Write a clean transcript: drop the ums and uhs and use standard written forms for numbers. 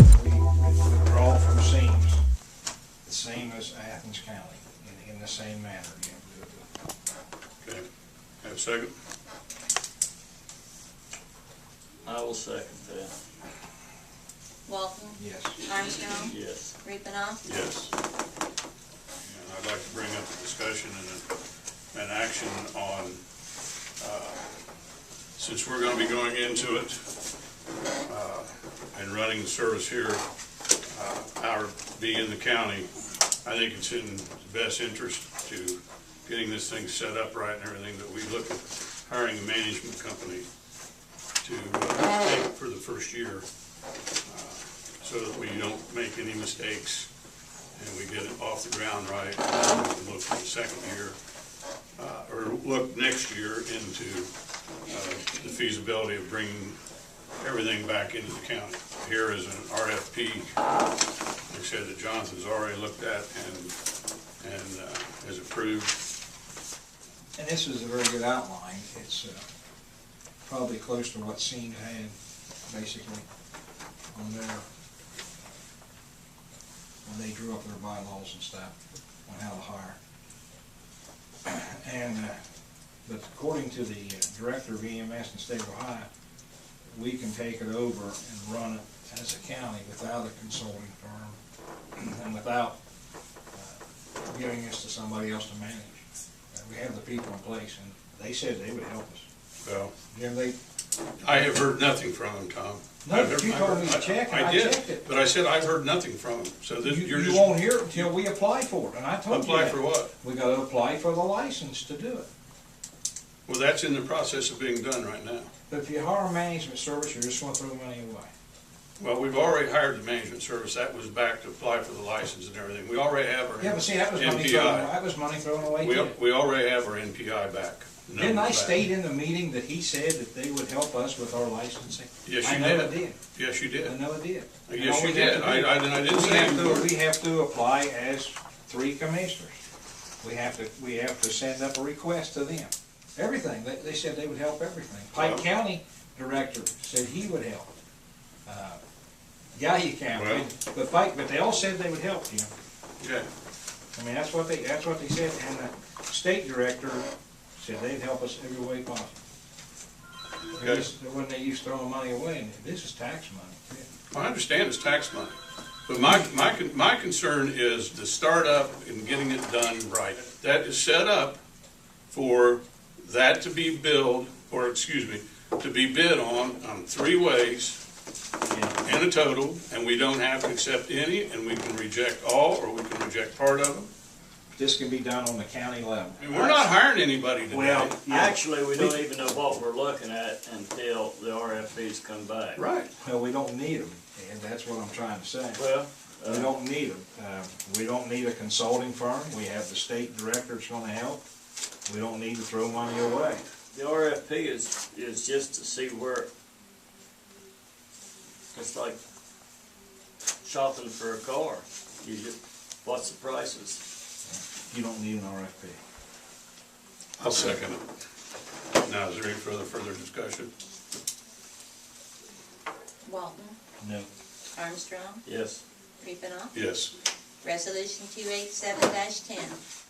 withdraw from SEOEMS, the same as Athens County, in the same manner. Okay, have a second? I will second that. Walton? Yes. Armstrong? Yes. Riepenoff? Yes. And I'd like to bring up a discussion and an action on, since we're going to be going into it and running the service here, being in the county, I think it's in the best interest to getting this thing set up right and everything, that we look at hiring a management company to take for the first year, so that we don't make any mistakes and we get it off the ground right, and we can look for the second year, or look next year into the feasibility of bringing everything back into the county. Here is an RFP, like I said, that Jonathan's already looked at and has approved. And this is a very good outline. It's probably close to what SEOEMS had, basically, on their, when they drew up their bylaws and stuff on how to hire. And but according to the director of EMS in the state of Ohio, we can take it over and run it as a county without a consulting firm and without giving this to somebody else to manage. We have the people in place, and they said they would help us. Well, Yeah, I have heard nothing from him, Tom. No, but you told me to check, and I checked it. But I said I've heard nothing from him, so this, you're You just... won't hear it until we apply for it, and I told you Apply that. for what? We gotta apply for the license to do it. Well, that's in the process of being done right now. But if you hire a management service, you're just gonna throw money away. Well, we've already hired the management service. That was back to apply for the license and everything. We already have our Yeah, but see, that was money thrown, that was money thrown away too. We already have our NPI back. Didn't I back. state in the meeting that he said that they would help us with our licensing? Yes, you I know did. it did. Yes, you did. I know it did. Yes, you And all we have did. to do- I didn't say you We have to apply as 3 commissioners. We have to send up a request to them. Everything, they said they would help everything. Pike Well- County director said he would help. Gallia County, but they all said they would help you. Okay. I mean, that's what they said, and the state director said they'd help us every way possible. Okay. When they used throwing money away, and this is tax money. I understand it's tax money, but my concern is the startup and getting it done right. That is set up for that to be billed, or excuse me, to be bid on 3 ways in a total, and we don't have to accept any, and we can reject all, or we can reject part of them. This can be done on the county level. And we're not hiring anybody today. Well, yeah. Actually, we don't even know what we're looking at until the RFPs come back. Right. No, we don't need them, and that's what I'm trying to say. Well, We don't need them. We don't need a consulting firm. We have the state director that's gonna help. We don't need to throw money away. the RFP is just to see where, it's like shopping for a car. You just, what's the prices? You don't need an RFP. I'll second it. Now, is there any further discussion? Walton? No. Armstrong? Yes. Riepenoff? Yes. Resolution 287-10.